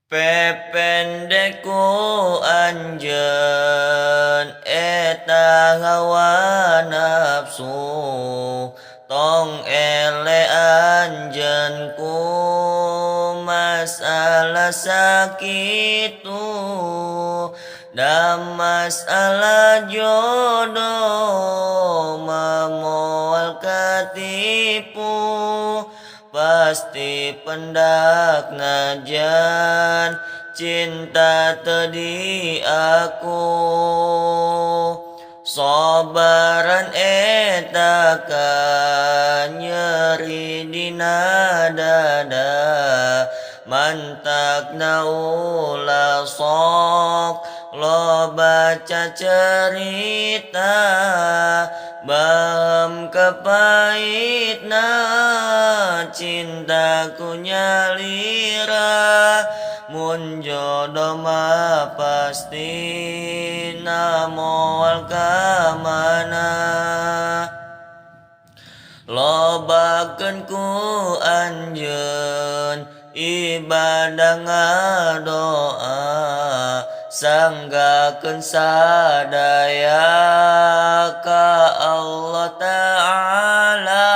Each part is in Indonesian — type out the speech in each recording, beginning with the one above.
Pependeku anjeun eta hawa nafsu tong ele anjeun ku masalah sakitu da masalah jodoh memoal katipu pasti pendak ngajan cinta tadi aku sobaran eta ka nyeri dina dada mantak ulah sok lo baca cerita bam kepahitna cintaku nyalira mun jodoh mah pasti moal ka mana lobakeun ku anjeun ibadah ngadoa sanggakeun sadaya ka Allah Ta'ala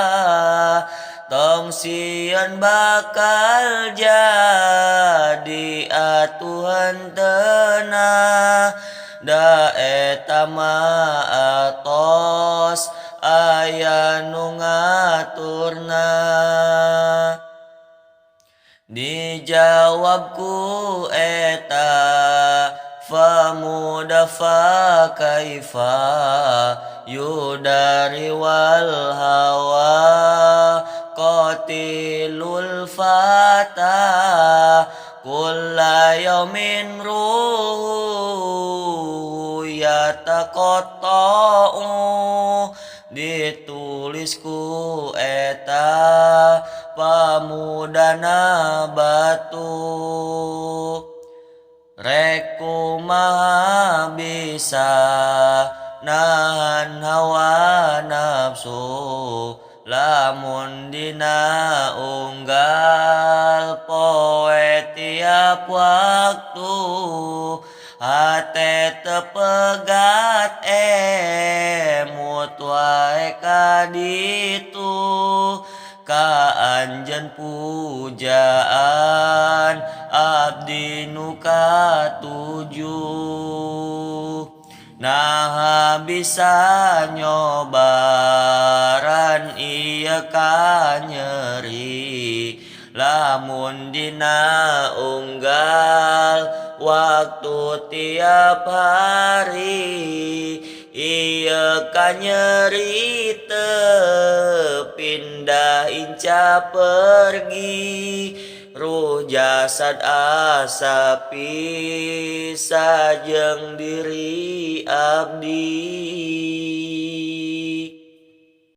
tong sieun bakal jadi atuhan teunah da eta mah atos aya nu ngaturna dijawab ku eta famuda fa kaifa yudari wal hawa qatilul fata kulla yaumin ruhu yataqatta'u ditulisku eta pamudana batu rek kumaha bisa nahan hawa nafsu lamun dina unggal poe tiap waktu hate tepegat emut wae kaditu ka anjeun pujaan abdi nu katujuh nah bisa nyobaran ieu ka nyeri lamun dina unggal waktu tiap hari ieu ka nyeri teu pindah inca pergi ruh jasad asapi sajeng diri abdi